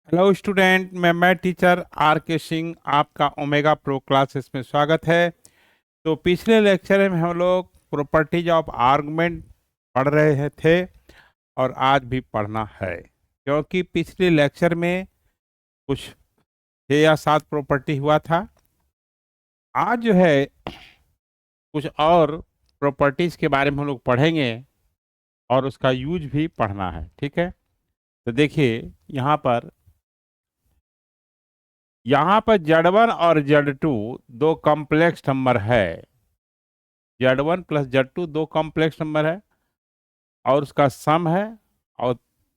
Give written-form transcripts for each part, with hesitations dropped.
Hello student, मैं teacher are के सिंह आपका ओमेगा प्रो क्लासेस में स्वागत है। तो पिछले लेक्चर में हम लोग प्रॉपर्टीज ऑफ आर्गुमेंट पढ़ रहे थे और आज भी पढ़ना है, क्योंकि पिछले लेक्चर में कुछ 6 या 7 प्रॉपर्टी हुआ था। आज जो है कुछ और प्रॉपर्टीज के बारे में हम लोग पढ़ेंगे और उसका यूज भी पढ़ना है। ठीक है, तो देखिए यहाँ पर Z1 और Z2 दो कॉम्प्लेक्स नंबर है। Z1 प्लस Z2 दो कॉम्प्लेक्स नंबर है और उसका सम है, और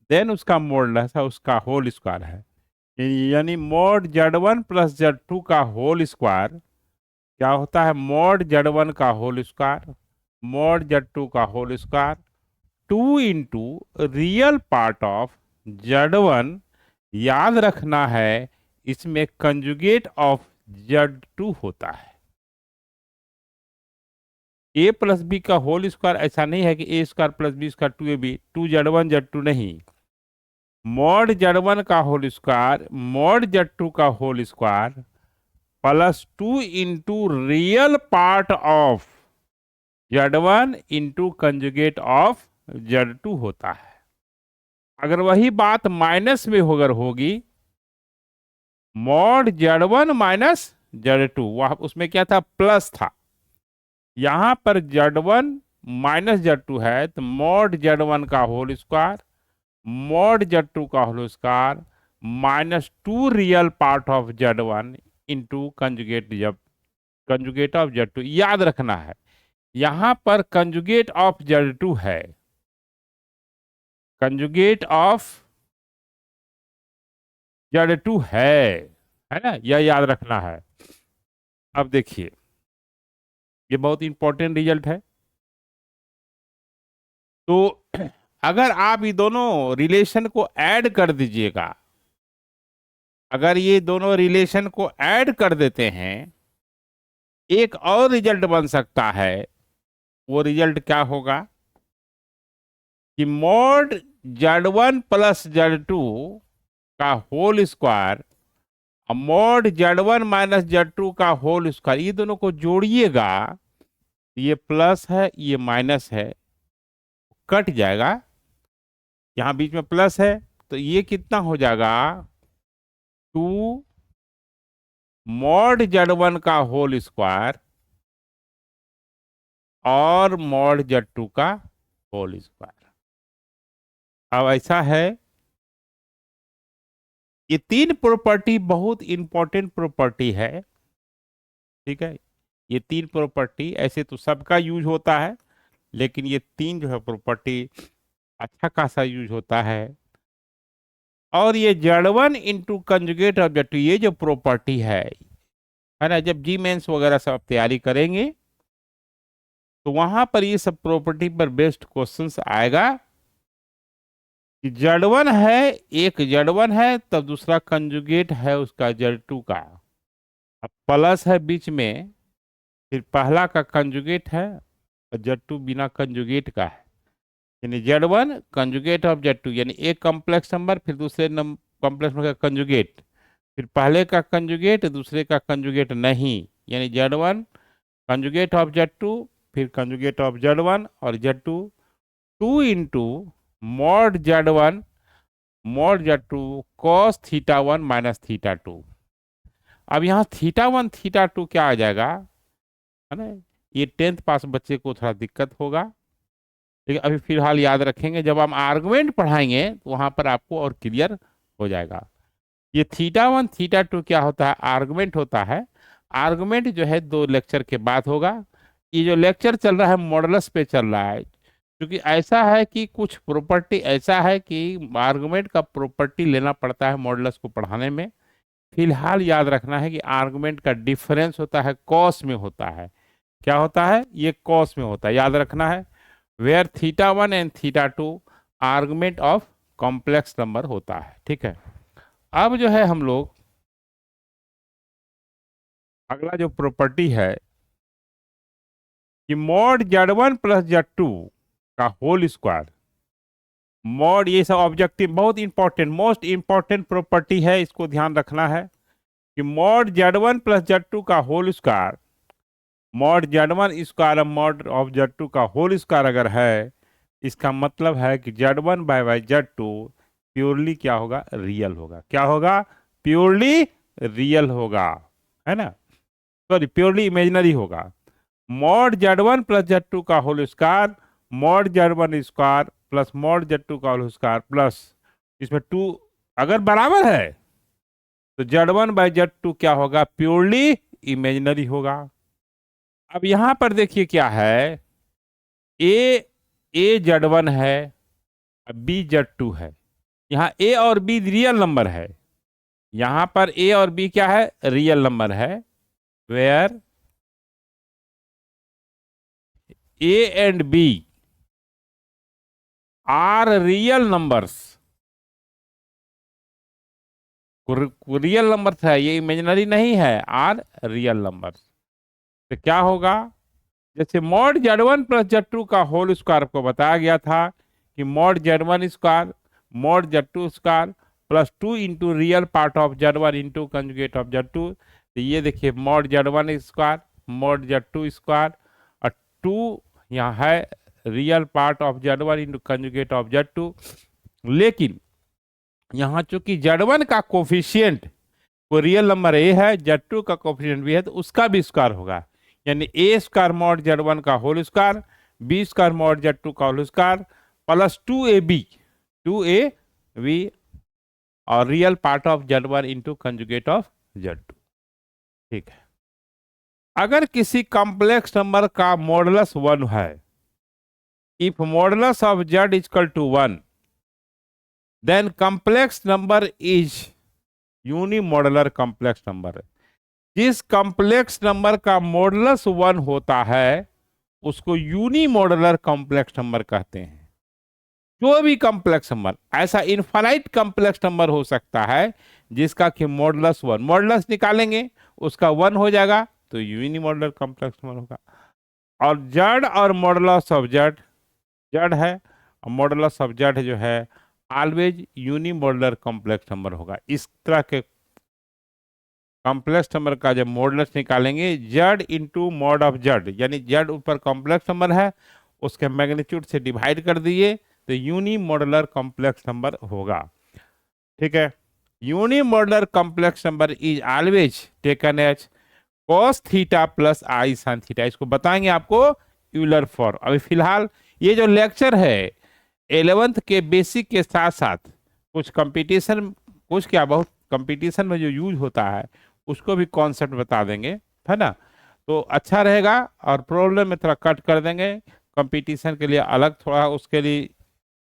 देन उसका मॉडुलस है, उसका होल स्क्वायर है। यानी मॉड Z1 प्लस Z2 का होल स्क्वायर क्या होता है? मॉड Z1 का होल स्क्वायर मॉड Z2 का whole square 2 into real part of Z1। याद रखना है, इसमें कंजुगेट ऑफ Z2 होता है। ए प्लस बी का होल स्क्वायर ऐसा नहीं है कि a square plus b square 2ab, 2Z1 Z2 नहीं। मॉड Z1 का होल स्क्वायर मॉड Z2 का whole square plus 2 into real part of Z1 into conjugate of Z2 होता है। अगर वही बात माइनस में अगर होगी, मॉड Z1 माइनस Z2, वह उसमें क्या था? प्लस था। यहां पर Z1 माइनस Z2 है, तो मॉड Z1 का होल स्क्वायर मॉड Z2 का whole square -2 real part of Z1 into conjugate of Z2। याद रखना है, यहां पर कंजुगेट ऑफ Z2 है, कंजुगेट ऑफ Z2 है ना? यह याद रखना है। अब देखिए, ये बहुत इंपॉर्टेंट रिजल्ट है। तो अगर आप ये दोनों रिलेशन को ऐड कर दीजिएगा, अगर ये दोनों रिलेशन को ऐड कर देते हैं, एक और रिजल्ट बन सकता है। वो रिजल्ट क्या होगा कि मॉड Z1 प्लस Z2 का होल स्क्वायर और मॉड Z1 माइनस Z2 का होल स्क्वायर, ये दोनों को जोड़िएगा, ये प्लस है ये माइनस है, कट जाएगा। यहाँ बीच में प्लस है, तो ये कितना हो जाएगा? 2 मॉड Z1 का होल स्क्वायर और मॉड Z2 का होल स्क्वायर। अब ऐसा है, ये 3 प्रॉपर्टी बहुत इंपॉर्टेंट प्रॉपर्टी है। ठीक है, ये 3 प्रॉपर्टी ऐसे तो सबका यूज होता है, लेकिन ये 3 जो है प्रॉपर्टी अच्छा खासा यूज होता है। और ये Z1 into conjugate of Z2, ये जो प्रॉपर्टी है ना, जब जी मेंस वगैरह सब तैयारी करेंगे तो वहां पर ये सब प्रॉपर्टी पर बेस्ड क्वेश्चंस आएगा कि Z1 है, एक Z1 है, तब दूसरा कंजुगेट है उसका Z2 का, अब प्लस है बीच में, फिर पहला का कंजुगेट है और Z2 बिना कंजुगेट का है। यानी Z1 कंजुगेट ऑफ Z2, यानी एक कॉम्प्लेक्स नंबर फिर दूसरे कॉम्प्लेक्स नंबर का कंजुगेट, फिर पहले का कंजुगेट दूसरे का कंजुगेट नहीं, यानी Z1 कंजुगेट ऑफ Z2 फिर कंजुगेट ऑफ Z1 और Z2 2 into mod Z1 cos θ1 minus θ2। अब यहाँ θ1 θ2 क्या आ जाएगा, है ना? ये 10th पास बच्चे को थोड़ा दिक्कत होगा, लेकिन अभी फिलहाल याद रखेंगे, जब हम आर्गुमेंट पढ़ाएंगे तो वहां पर आपको और क्लियर हो जाएगा। ये θ1 θ2 क्या होता है? आर्गुमेंट होता है। आर्गुमेंट जो है 2 लेक्चर के बाद होगा। ये जो लेक्चर चल रहा है मॉडुलस पे चल रहा है, क्योंकि ऐसा है कि कुछ प्रॉपर्टी ऐसा है कि आर्गुमेंट का प्रॉपर्टी लेना पड़ता है मॉडुलस को पढ़ाने में। फिलहाल याद रखना है कि आर्गुमेंट का डिफरेंस होता है कॉस में होता है। क्या होता है? ये कॉस में होता है, याद रखना है। Where θ1 and θ2 argument of complex number होता है। ठीक है, अब जो है हम लोग अगला जो प्रॉपर्टी है कि मॉड Z1 प्लस Z2 का होल स्क्वायर मॉड, ये सब ऑब्जेक्टिव बहुत इंपॉर्टेंट, मोस्ट इंपॉर्टेंट प्रॉपर्टी है, इसको ध्यान रखना है कि मॉड Z1 प्लस Z2 का whole square, mod Z1 square mod of Z2 का होल स्क्वायर अगर है, इसका मतलब है कि Z1/Z2 प्योरली क्या होगा, रियल होगा। क्या होगा, प्योरली रियल होगा, है ना, सॉरी प्योरली इमेजिनरी होगा। मॉड Z1 प्लस Z2 का whole square, mod Z1 square plus mod Z2 का होल स्क्वायर प्लस इसमें 2 अगर बराबर है तो Z1/Z2 क्या होगा, प्योरली इमेजिनरी होगा। अब यहां पर देखिए क्या है, ए ए Z1 है, बी Z2 है। यहाँ ए और बी रियल नंबर है, यहां पर ए और बी क्या है, रियल नंबर है। Where a and b are real numbers, real numbers है, ये इमेजिनरी नहीं है, आर रियल नंबर्स। तो क्या होगा, जैसे मॉड Z1 प्लस Z2 का होल स्क्वायर आपको बताया गया था कि mod Z1 square mod Z2 square plus 2 into real part of Z1 into conjugate of Z2। तो ये देखिए mod Z1 square mod Z2 square और 2 यहाँ है real part of Z1 into conjugate of Z2। लेकिन यहाँ चूंकि Z1 का कोफिशियंट वो रियल नंबर ए है, Z2 का कोफिशियंट भी है, तो उसका भी स्क्वायर होगा, यानी ए स्क्वायर मॉड Z1 का whole square, b square mod Z2 का होल स्क्वायर प्लस 2ab और real part of Z1 into conjugate of Z2। ठीक है, अगर किसी कॉम्प्लेक्स नंबर का मॉडुलस 1 है, if modulus of Z equal to 1 then complex number is unimodular complex number. जिस complex number का मॉडुलस 1 होता है उसको यूनिमॉडुलर कॉम्प्लेक्स नंबर कहते हैं। जो भी कॉम्प्लेक्स नंबर, ऐसा इनफाइनाइट कॉम्प्लेक्स नंबर हो सकता है जिसका कि मॉडुलस 1, मॉडुलस निकालेंगे उसका 1 हो जाएगा तो यूनिमॉडुलर कॉम्प्लेक्स नंबर होगा। और जेड और मॉडुलस ऑफ जेड, जेड है और मॉडुलस ऑफ जेड जो है ऑलवेज यूनिमॉडुलर कॉम्प्लेक्स नंबर होगा। इस तरह के कॉम्प्लेक्स नंबर का जब मॉडुलस निकालेंगे Z into mod of Z, यानी जेड ऊपर कॉम्प्लेक्स नंबर है उसके मैग्नीट्यूड से डिवाइड कर दिए तो यूनिमॉडुलर कॉम्प्लेक्स नंबर होगा। ठीक है, unimodular complex number is always taken as cos theta plus i sin theta. इसको बताएंगे आपको यूलर फॉर्म। अभी फिलहाल ये जो लेक्चर है 11th के बेसिक के साथ साथ कुछ कंपटीशन, कुछ क्या बहुत कंपटीशन में जो यूज होता है उसको भी कॉन्सेप्ट बता देंगे, है ना, तो अच्छा रहेगा। और प्रॉब्लम में थोड़ा कट कर देंगे, कंपटीशन के लिए अलग थोड़ा उसके लिए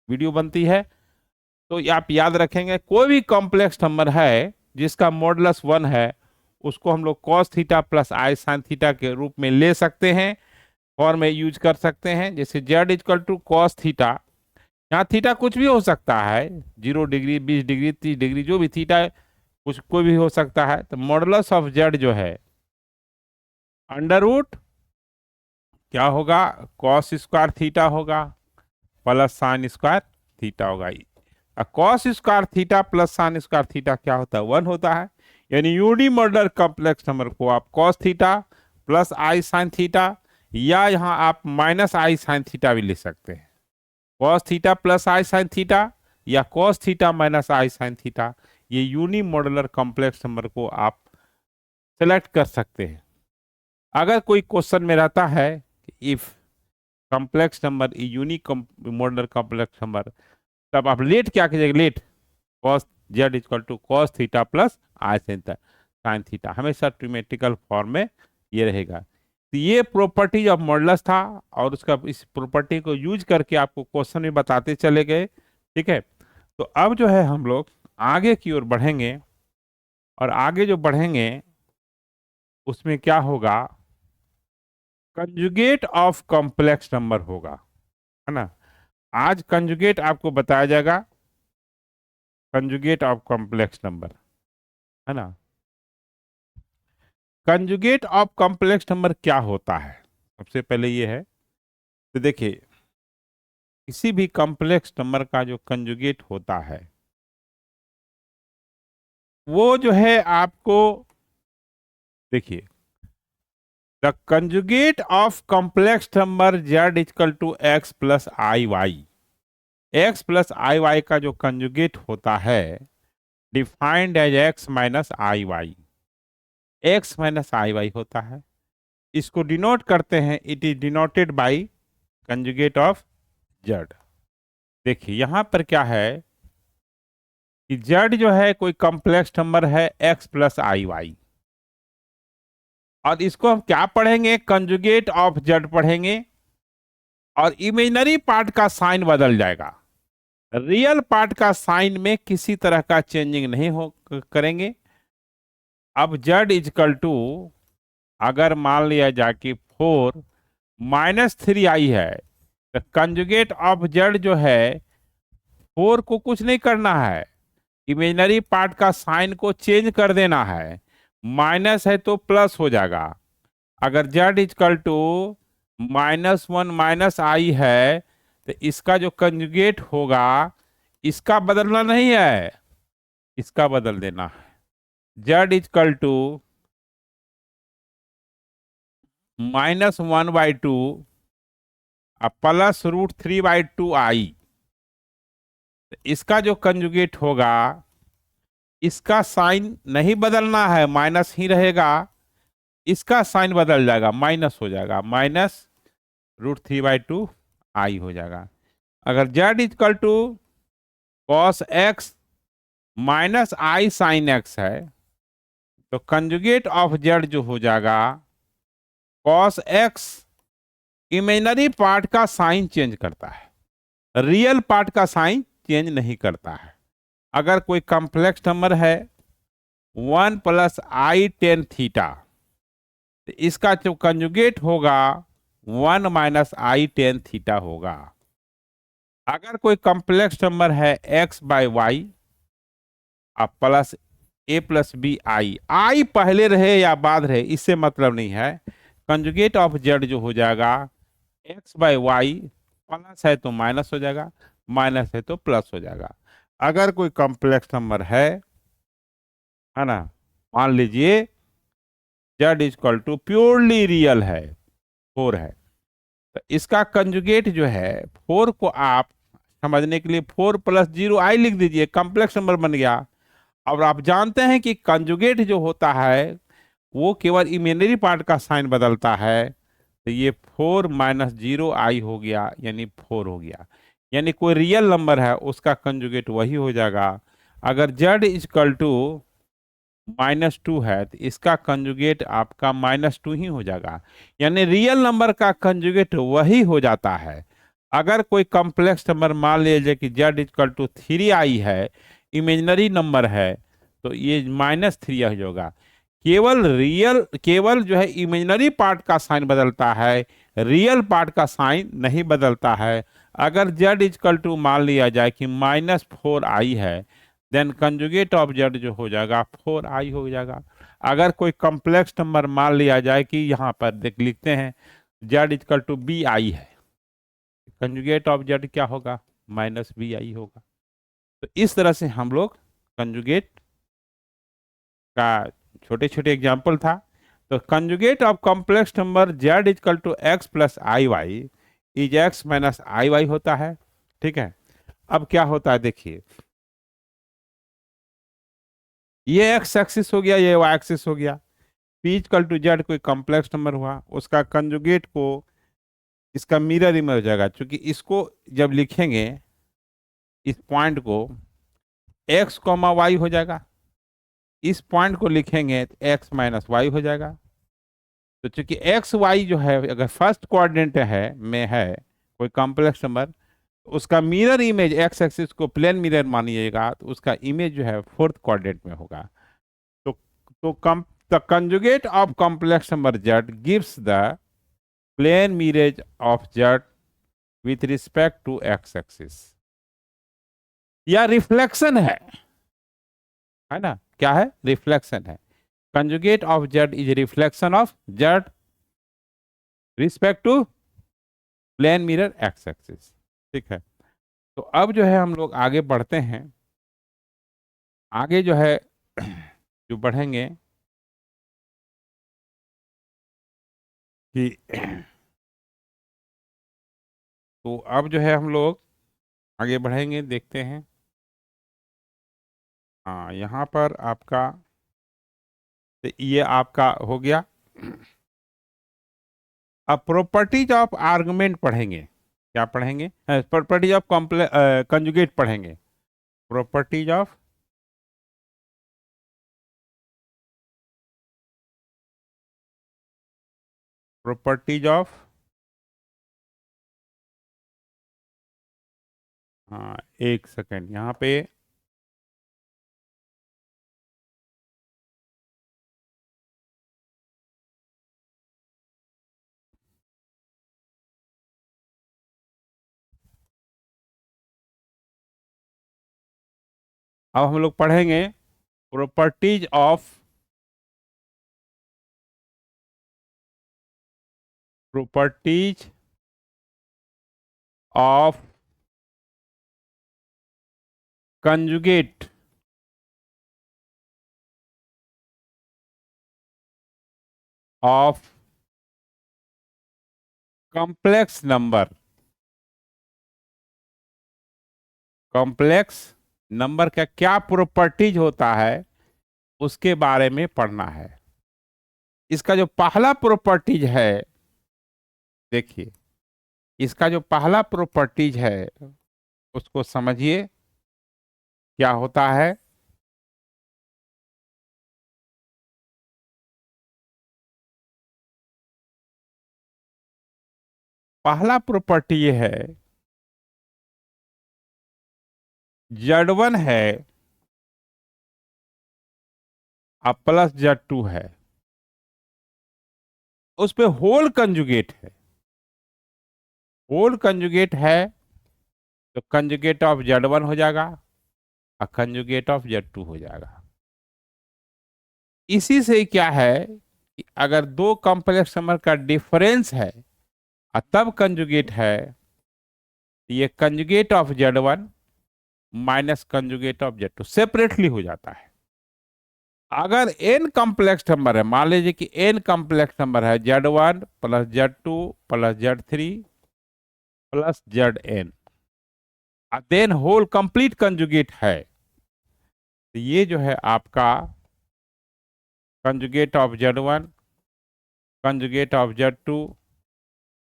वीडियो बनती है। तो आप याद रखेंगे कोई भी कॉम्प्लेक्स नंबर है जिसका मॉडुलस 1 है उसको हम लोग cos theta plus i sin theta के रूप में ले सकते हैं, फॉर्म में यूज कर सकते हैं। जैसे z equal to cos theta, यहाँ थीटा कुछ भी हो सकता है, 0 डिग्री 20 डिग्री 30 डिग्री जो भी थीटा कुछ कोई भी हो सकता है। तो मॉडुलस ऑफ जेड जो है अंडर रूट क्या होगा, कॉस स्क्वायर थीटा होगा प्लस साइन स्क्वायर थीटा होगा। Cos square theta plus sine square theta क्या होता है, 1 होता है। यानी यूनिमॉडुलर कॉम्प्लेक्स नंबर को आप cos theta plus i sine theta या यहाँ आप माइनस आई साइन थीटा भी लिख सकते हैं। Cos theta plus i sine theta या cos theta minus i sine theta, ये यूनिमॉडुलर कॉम्प्लेक्स नंबर को आप सेलेक्ट कर सकते हैं। अगर कोई क्वेश्चन में रहता है if complex number unique modular complex number, तब आप लेट क्या कीजिएगा, let cos z equal to cos theta plus i sine theta, हमेशा ट्रिमेटिकल फॉर्म में ये रहेगा। तो ये प्रॉपर्टी ऑफ मॉडुलस था और उसका इस प्रॉपर्टी को यूज करके आपको क्वेश्चन में बताते चले गए। ठीक है, तो अब जो है हम लोग आगे की ओर बढ़ेंगे और आगे जो बढ़ेंगे उसमें क्या होगा, कंजुगेट ऑफ कॉम्प्लेक्स नंबर होगा, है ना। आज कंजुगेट आपको बताया जाएगा, कंजुगेट ऑफ कॉम्प्लेक्स नंबर, है ना। कंजुगेट ऑफ कॉम्प्लेक्स नंबर क्या होता है, सबसे पहले ये है। तो देखिए किसी भी कॉम्प्लेक्स नंबर का जो कंजुगेट होता है वो जो है आपको, देखिए, the conjugate of complex number z equal to x plus i y, x plus i y का जो कंजुगेट होता है defined as x minus i y, x minus i y होता है। इसको डिनोट करते हैं, it is denoted by conjugate of z. देखिए यहां पर क्या है कि जेड जो है कोई कॉम्प्लेक्स नंबर है एक्स प्लस आई वाई, और इसको हम क्या पढ़ेंगे, कंजुगेट ऑफ जेड पढ़ेंगे, और इमेजिनरी पार्ट का साइन बदल जाएगा, रियल पार्ट का साइन में किसी तरह का चेंजिंग नहीं हो करेंगे। अब जेड इजकल टू, अगर मान लिया जाए कि 4 - 3i है, तो कंजुगेट ऑफ जेड जो है 4 को कुछ नहीं करना है, इमेजिनरी पार्ट का साइन को चेंज कर देना है, माइनस है तो प्लस हो जाएगा। अगर जेड इजकल टू -1 - i है तो इसका जो कंजुगेट होगा इसका बदलना नहीं है, इसका बदल देना है। Z is equal to -1/2 plus √3/2i, इसका जो कंजुगेट होगा इसका साइन नहीं बदलना है, माइनस ही रहेगा, इसका साइन बदल जाएगा, माइनस हो जाएगा, -√3/2i हो जाएगा। अगर z equal to cos x minus i sine x है तो कंजुगेट ऑफ z जो हो जाएगा cos x, इमेजिनरी पार्ट का साइन चेंज करता है, रियल पार्ट का साइन चेंज नहीं करता है। अगर कोई कॉम्प्लेक्स नंबर है 1 + i tan थीटा, तो इसका जो कंजुगेट होगा 1 - i tan थीटा होगा। अगर कोई कॉम्प्लेक्स नंबर है x/y प्लस a+b(i), i पहले रहे या बाद रहे इससे मतलब नहीं है, कंजुगेट ऑफ z जो हो जाएगा x/y, प्लस है तो माइनस हो जाएगा, माइनस है तो प्लस हो जाएगा। अगर कोई कॉम्प्लेक्स नंबर है ना, मान लीजिए z equal to purely real है 4 है, तो इसका कंजुगेट जो है 4 को आप समझने के लिए 4 + 0i लिख दीजिए, कॉम्प्लेक्स नंबर बन गया। और आप जानते हैं कि कंजुगेट जो होता है वो केवल इमेजिनरी पार्ट का साइन बदलता है, तो ये 4 - 0i हो गया, यानी 4 हो गया, यानी कोई रियल नंबर है उसका कंजुगेट वही हो जाएगा। अगर z इक्वल टू -2 है तो इसका कंजुगेट आपका -2 ही हो जाएगा, यानी रियल नंबर का कंजुगेट वही हो जाता है। अगर कोई कॉम्प्लेक्स नंबर मान लीजिए कि z इक्वल टू 3i है, इमेजिनरी नंबर है, तो ये -3 होगा। केवल जो है इमेजिनरी पार्ट का साइन बदलता है, रियल पार्ट का साइन नहीं बदलता है। अगर z इक्वल टू मान लिया जाए कि -4i है, देन कंजुगेट ऑफ z जो हो जाएगा 4i हो जाएगा। अगर कोई कॉम्प्लेक्स नंबर मान लिया जाए कि यहाँ पर देख लिखते हैं z इक्वल टू bi है, कंजुगेट ऑफ z क्या होगा, -bi होगा। तो इस तरह से हम लोग कंजुगेट का छोटे छोटे एग्जाम्पल था। तो conjugate of complex number z equal to x plus i y is x minus i y होता है। ठीक है, अब क्या होता है देखिए, ये x एक्सिस हो गया, ये y एक्सिस हो गया, p इक्वल टू z कोई कॉम्प्लेक्स नंबर हुआ, उसका कंजुगेट को इसका मिरर इमेज हो जाएगा, क्योंकि इसको जब लिखेंगे इस पॉइंट को x, y हो जाएगा, इस पॉइंट को लिखेंगे तो x माइनस वाई हो जाएगा। तो चूंकि एक्स वाई जो है अगर फर्स्ट कोऑर्डिनेट है में है कोई कॉम्प्लेक्स नंबर, उसका मिरर इमेज एक्स एक्सिस को प्लेन मिरर मानिएगा, तो उसका इमेज जो है फोर्थ कोऑर्डिनेट में होगा। तो the conjugate of complex number z gives the plane mirror of z with respect to x axis. या रिफ्लेक्शन है ना, क्या है, रिफ्लेक्शन है। Conjugate of z is reflection of z respect to plane mirror x axis. ठीक है। तो अब जो है हम लोग आगे बढ़ते हैं। आगे जो है जो बढ़ेंगे कि तो अब जो है हम लोग आगे बढ़ेंगे, देखते हैं। हाँ, यहाँ पर आपका तो ये आपका हो गया। अब प्रॉपर्टीज ऑफ आर्गुमेंट पढ़ेंगे। क्या पढ़ेंगे? प्रॉपर्टीज ऑफ कंजुगेट पढ़ेंगे। प्रॉपर्टीज ऑफ प्रॉपर्टीज ऑफ हाँ, एक सेकेंड यहाँ पे। अब हम लोग पढ़ेंगे properties of properties of conjugate of complex number. Complex number का क्या प्रॉपर्टीज होता है उसके बारे में पढ़ना है। इसका जो पहला प्रॉपर्टीज है, देखिए, इसका जो पहला प्रॉपर्टीज है उसको समझिए क्या होता है। पहला प्रॉपर्टी ये है, Z1 है और प्लस Z2 है, उस पे होल कंजुगेट है। होल कंजुगेट है तो कंजुगेट ऑफ Z1 हो जाएगा और कंजुगेट ऑफ Z2 हो जाएगा। इसी से क्या है कि अगर दो कॉम्प्लेक्स नंबर का डिफरेंस है और तब कंजुगेट है, तो ये conjugate of Z1 minus conjugate of Z2 separately हो जाता है। अगर n कॉम्प्लेक्स नंबर है, मान लीजिए कि n कॉम्प्लेक्स नंबर है Z1 plus Z2 plus Z3 plus Zn, then whole complete conjugate है, तो ये जो है आपका conjugate of Z1, conjugate of Z2,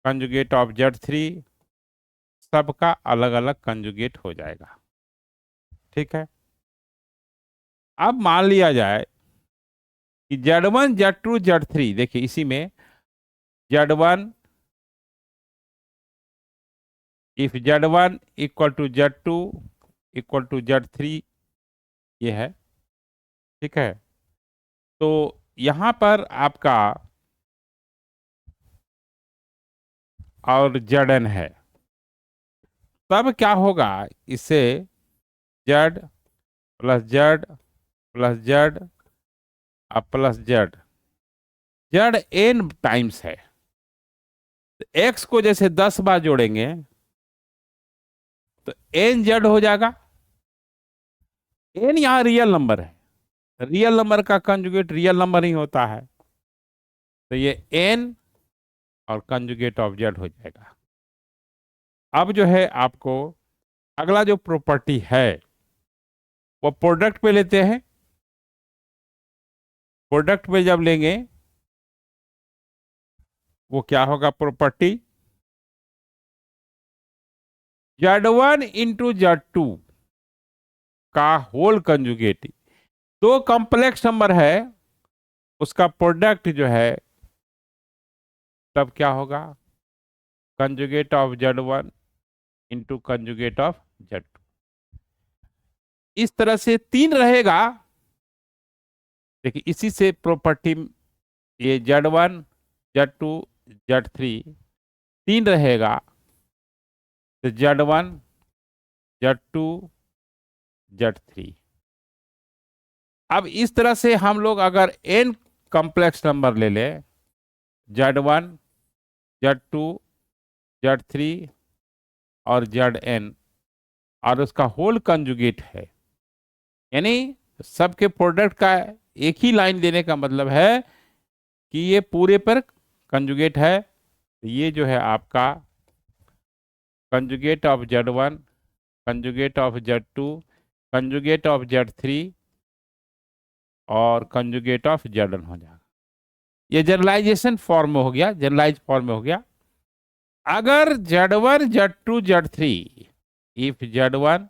conjugate of Z3, सबका अलग अलग कंजुगेट हो जाएगा। ठीक है। अब मान लिया जाए कि Z1 Z2 Z3, देखिए इसी में Z1, if Z1 equal to Z2 equal to Z3, ये है। ठीक है। तो यहां पर आपका और Zn है, तब क्या होगा? इससे Z plus Z plus Z और प्लस Z, Zn टाइम्स है। x को जैसे 10 बार जोड़ेंगे तो NZ हो जाएगा। n यहाँ रियल नंबर है, रियल नंबर का कंजुगेट रियल नंबर ही होता है, तो ये n और कंजुगेट ऑफ Z हो जाएगा। अब जो है आपको अगला जो प्रॉपर्टी है वो प्रोडक्ट पे लेते हैं। प्रोडक्ट पे जब लेंगे वो क्या होगा? प्रॉपर्टी Z1 इंटू Z2 का होल कंजुगेट। दो कॉम्प्लेक्स नंबर है, उसका प्रोडक्ट जो है तब क्या होगा? Conjugate of Z1 into conjugate of Z2। इस तरह से तीन रहेगा। देखिए इसी से प्रॉपर्टी, ये Z1 Z2 Z3 तीन रहेगा, तो Z1 Z2 Z3। अब इस तरह से हम लोग अगर n कॉम्प्लेक्स नंबर ले लें, Z1 Z2 Z3 और जेड एन और उसका होल कंजुगेट है, यानी सबके प्रोडक्ट का एक ही लाइन देने का मतलब है कि ये पूरे पर कंजुगेट है। ये जो है आपका conjugate of z one, conjugate of z two, conjugate of z three और कंजुगेट ऑफ जेड एन हो जाएगा। ये जनरलाइजेशन फॉर्म में हो गया, जनरलाइज फॉर्म में हो गया। अगर z one z two z three, if z one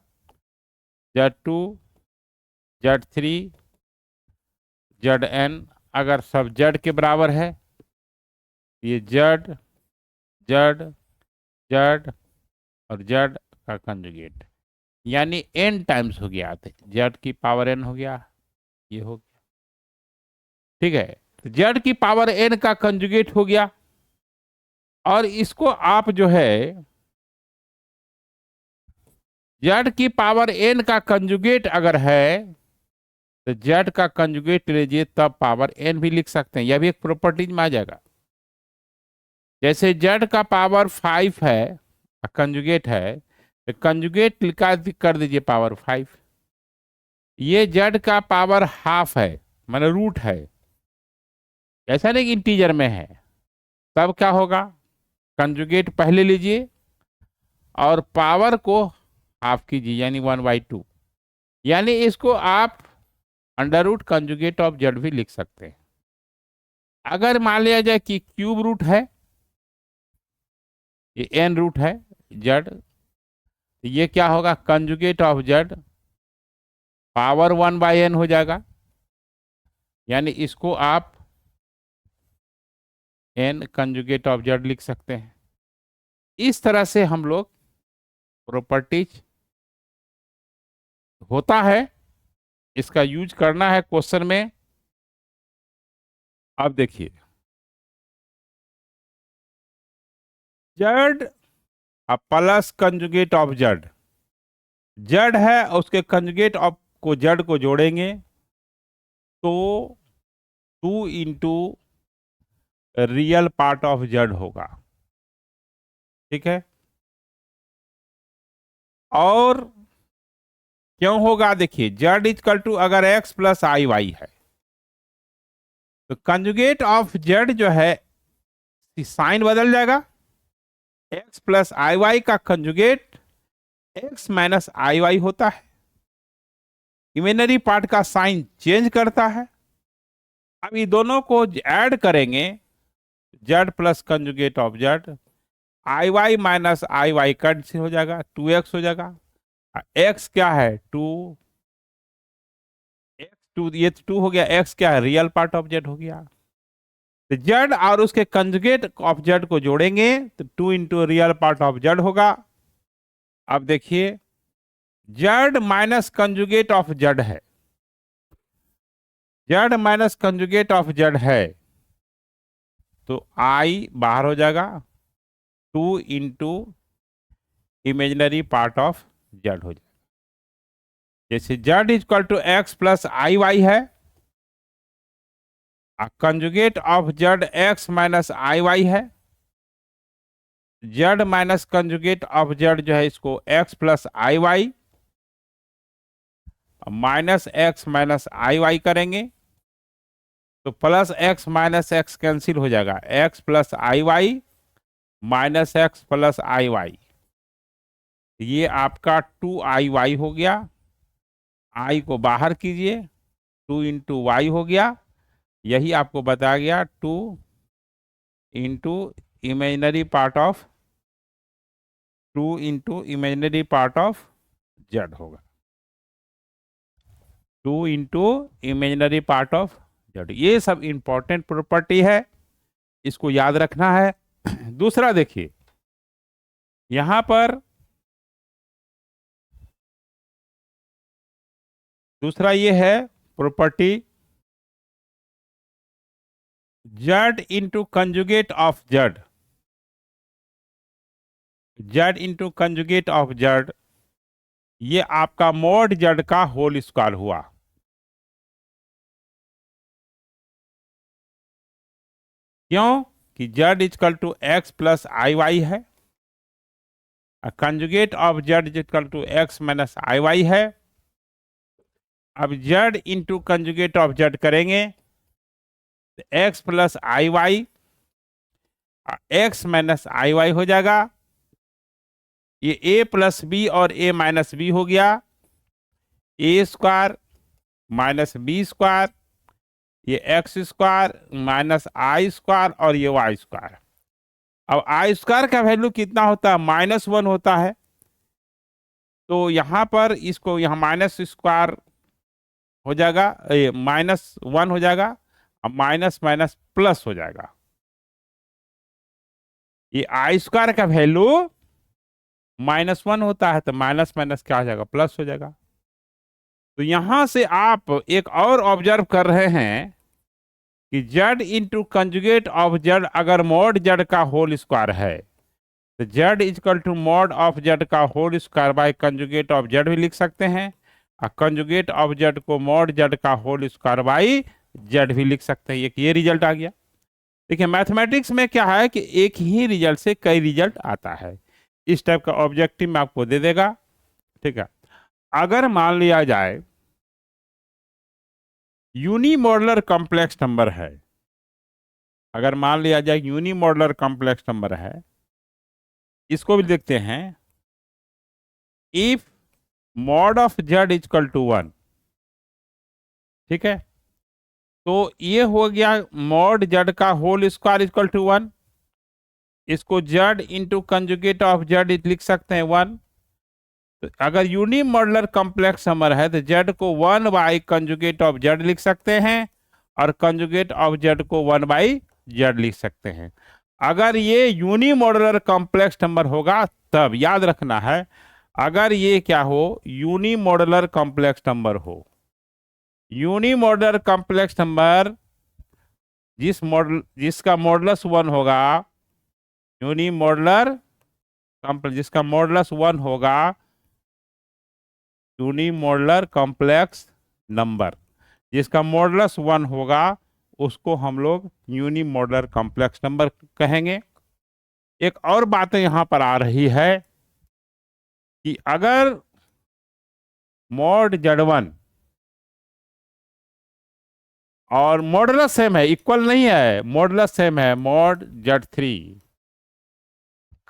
z two z three z n अगर सब जेड के बराबर है, ये जेड जेड जेड और जेड का कंजुगेट, यानी एन टाइम्स हो गया, जेड की पावर एन हो गया, ये हो गया, ठीक है। तो जेड की पावर एन का कंजुगेट हो गया, और इसको आप जो है जेड की पावर एन का कंजुगेट अगर है तो जेड का कंजुगेट लीजिए, तब पावर एन भी लिख सकते हैं, यह भी एक प्रॉपर्टीज में आ जाएगा। जैसे जेड का पावर 5 है, कंजुगेट है, तो कंजुगेट लिखा कर दीजिए पावर 5। ये जेड का पावर हाफ है, माने रूट है, ऐसा नहीं कि इंटीजर में है, तब क्या होगा, कंजुगेट पहले लीजिए और पावर को हाफ कीजिए, यानी 1/2, यानी इसको आप under root conjugate of z भी लिख सकते हैं। अगर मान लिया जाए कि क्यूब रूट है, ये एन रूट है जेड, तो ये क्या होगा, conjugate of Z power 1/n हो जाएगा, यानी इसको आप एन कंजुगेट ऑफ जेड लिख सकते हैं। इस तरह से हम लोग प्रॉपर्टीज होता है, इसका यूज करना है क्वेश्चन में। अब देखिए, Z plus conjugate of z, Z है उसके कंजुगेट ऑफ को जेड को जोड़ेंगे तो 2 into real part of z होगा, ठीक है। और क्यों होगा, देखिए जेड इजकल टू अगर एक्स प्लस आई वाई है, तो कंजुगेट ऑफ जेड जो है साइन बदल जाएगा, एक्स प्लस आई वाई का conjugate x minus i y होता है, इमेजिनरी पार्ट का साइन चेंज करता है। अब ये दोनों को ऐड करेंगे, z plus conjugate of z, i y minus i y cancel हो जाएगा, 2x हो जाएगा। एक्स क्या है, 2, एक्स 2, ये 2 हो गया, एक्स क्या है, रियल पार्ट ऑफ जेड हो गया। तो जेड और उसके कंजुगेट ऑफ जेड को जोड़ेंगे तो 2 into real part of z होगा। अब देखिए, z minus conjugate of z है, z minus conjugate of z है, तो आई बाहर हो जाएगा, 2 into imaginary part of z हो जाएगा। जैसे z is equal to x plus i y है, conjugate of z x minus i y है, z minus conjugate of z जो है इसको x plus i y minus x minus i Y करेंगे तो plus x minus x cancel हो जाएगा, x plus i y minus x plus i Y, ये आपका 2i y हो गया, आई को बाहर कीजिए, 2 इंटू वाई हो गया, यही आपको बताया गया, 2 into imaginary part of 2 into imaginary part of z होगा, 2 into imaginary part of z. ये सब इंपॉर्टेंट प्रॉपर्टी है, इसको याद रखना है। दूसरा देखिए, यहां पर दूसरा ये है property, z into conjugate of z, z into conjugate of z, ये आपका मॉड जेड का होल स्क्वायर हुआ। क्यों कि z is equal to x plus i y है, conjugate of z is equal to x minus i y है। अब z into conjugate of z करेंगे तो x plus i y, x minus i y हो जाएगा। ये ए प्लस बी और ए minus B हो गया, ए स्क्वायर माइनस बी स्क्वायर, ये एक्स स्क्वायर माइनस आई स्क्वायर और ये वाई स्क्वायर। अब आई स्क्वायर का वैल्यू कितना होता है? -1 होता है। तो यहां पर इसको यहाँ माइनस स्क्वायर हो जाएगा, -1 हो जाएगा, अब माइनस माइनस प्लस हो जाएगा। ये आई स्क्वायर का वैल्यू -1 होता है तो माइनस माइनस क्या हो जाएगा? प्लस हो जाएगा। तो यहां से आप एक और ऑब्जर्व कर रहे हैं कि z into conjugate of z अगर मॉड जेड का होल स्क्वायर है तो z is equal to mod of z का whole square by conjugate of z भी लिख सकते हैं, और कंजुगेट ऑफ जेड को मॉड जेड का होल स्क्वायर बाय जेड भी लिख सकते हैं। ये रिजल्ट आ गया। देखिए मैथमेटिक्स में क्या है कि एक ही रिजल्ट से कई रिजल्ट आता है। इस टाइप का ऑब्जेक्टिव में आपको दे देगा। ठीक है, अगर मान लिया जाए यूनिमॉडुलर कॉम्प्लेक्स नंबर है, अगर मान लिया जाए यूनिमॉडुलर कॉम्प्लेक्स नंबर है, इसको भी देखते हैं। If mod of z is equal to 1, ठीक है, तो ये हो गया मॉड जेड का होल स्क्वायर इजकल टू 1। इसको z into conjugate of z लिख सकते हैं 1। तो अगर यूनिमॉडुलर कॉम्प्लेक्स नंबर है तो जेड को 1 बाई कंजुगेट ऑफ जेड लिख सकते हैं और कंजुगेट ऑफ जेड को 1 बाई जेड लिख सकते हैं। अगर ये यूनिमॉडुलर कॉम्प्लेक्स नंबर होगा तब याद रखना है, अगर ये क्या हो, यूनिमॉडुलर कॉम्प्लेक्स नंबर हो, यूनिमॉडुलर कॉम्प्लेक्स नंबर जिसका मॉडुलस 1 होगा, यूनिमॉडुलर कॉम्प्लेक्स जिसका मॉडुलस 1 होगा, यूनिमॉडुलर कॉम्प्लेक्स नंबर जिसका मॉडुलस 1 होगा, उसको हम लोग यूनिमॉडुलर कॉम्प्लेक्स नंबर कहेंगे। एक और बात यहां पर आ रही है कि अगर मॉड Z1 और मॉडुलस सेम है, इक्वल नहीं है, मॉडुलस सेम है, मॉड Z3,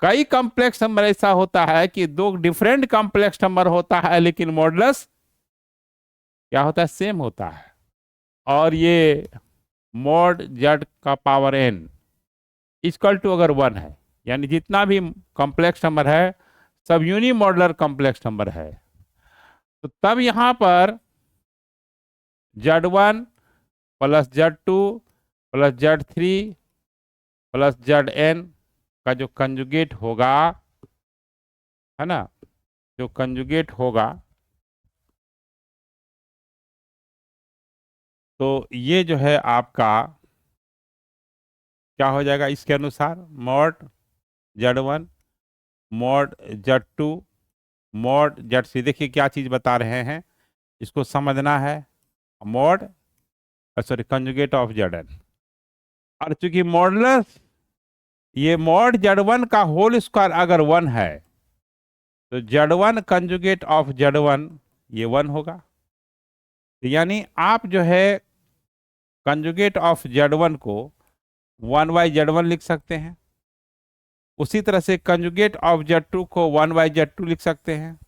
कई कॉम्प्लेक्स नंबर ऐसा होता है कि दो डिफरेंट कॉम्प्लेक्स नंबर होता है लेकिन मॉडुलस क्या होता है? सेम होता है। और ये मॉड Z का पावर n इक्वल टू अगर 1 है, यानी जितना भी कॉम्प्लेक्स नंबर है सब यूनिमॉडुलर कॉम्प्लेक्स नंबर है, तो तब यहां पर Z1 plus Z2 plus Z3 plus Zn का जो कंजुगेट होगा, है ना, जो कंजुगेट होगा, तो ये जो है आपका क्या हो जाएगा? इसके अनुसार mod Z1 mod Z2 mod Z3। देखिए क्या चीज बता रहे हैं, इसको समझना है। Mod sorry conjugate of Zn, और चूंकि मॉडुलस ये मॉड Z1 का होल स्क्वायर अगर 1 है तो Z1 कंजुगेट ऑफ Z1 ये 1 होगा। तो यानी आप जो है कंजुगेट ऑफ Z1 को 1 बाई Z1 लिख सकते हैं, उसी तरह से कंजुगेट ऑफ Z2 को 1 बाई Z2 लिख सकते हैं,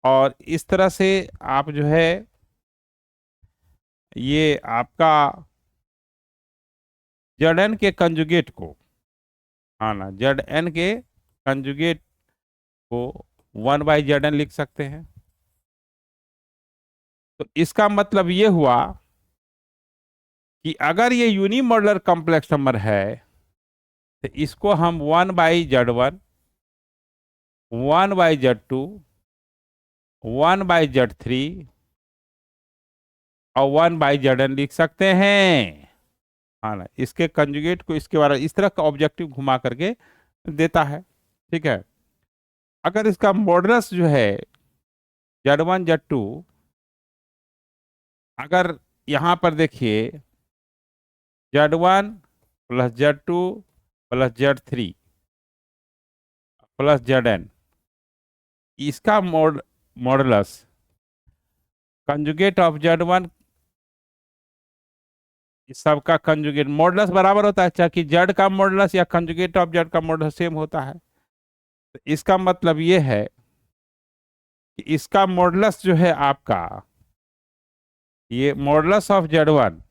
और इस तरह से आप जो है ये आपका Zn के कंजुगेट को, हाँ ना, Zn के कंजुगेट को 1 बाई Zn लिख सकते हैं। तो इसका मतलब ये हुआ कि अगर ये यूनिमॉडुलर कॉम्प्लेक्स नंबर है तो इसको हम 1 by Z1 1 by Z2 1 by Z3 और 1 बाई Zn लिख सकते हैं, हाँ ना। इसके कंजुगेट को इसके बारे इस तरह का ऑब्जेक्टिव घुमा करके देता है। ठीक है, अगर इसका मॉडुलस जो है Z1 Z2, अगर यहां पर देखिए Z1 plus Z2 plus Z3 plus z n, इसका मॉडुलस कंजुगेट ऑफ जेड 1, इस सबका कंजुगेट मॉडुलस बराबर होता है, चाहे कि जेड का मॉडुलस या कंजुगेट ऑफ जेड का मॉडुलस सेम होता है। तो इसका मतलब ये है कि इसका मॉडुलस जो है आपका, ये modulus of z 1,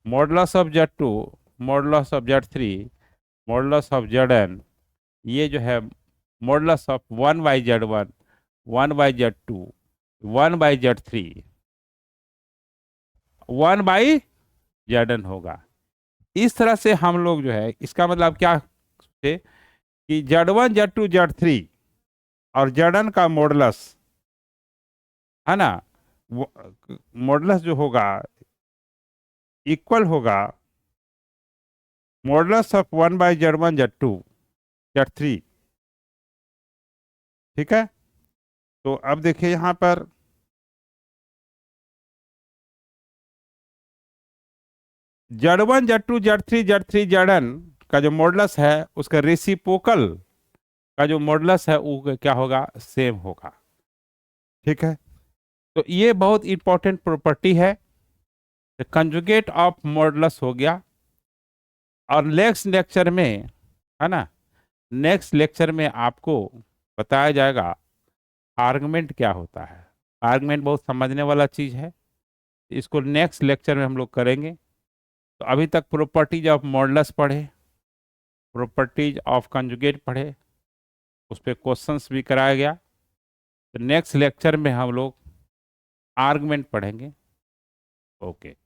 modulus of z 2, modulus of z 3, modulus of z n, ये जो है modulus of 1/Z1, 1/Z2, 1/Z3, 1/Zn होगा। इस तरह से हम लोग जो है, इसका मतलब क्या है कि Z1, Z2, Z3 और Zn का मॉडुलस है ना, मॉडुलस जो होगा इक्वल होगा modulus of 1/Z1, Z2, Z3। ठीक है, तो अब देखिए यहां पर Z1, Z2, Z3, Zn का जो मॉडुलस है उसका रेसिप्रोकल का जो मॉडुलस है वो क्या होगा, सेम होगा। ठीक है, तो ये बहुत इंपॉर्टेंट प्रॉपर्टी है, कंजुगेट ऑफ मॉडुलस हो गया। और नेक्स्ट लेक्चर में है ना, नेक्स्ट लेक्चर में आपको बताया जाएगा आर्गुमेंट क्या होता है। आर्गुमेंट बहुत समझने वाला चीज है, इसको नेक्स्ट लेक्चर में हम लोग करेंगे। तो अभी तक प्रॉपर्टीज ऑफ मॉडुलस पढ़े, प्रॉपर्टीज ऑफ कंजुगेट पढ़े, उस पर क्वेश्चंस भी कराया गया। तो नेक्स्ट लेक्चर में हम लोग आर्गुमेंट पढ़ेंगे। ओके।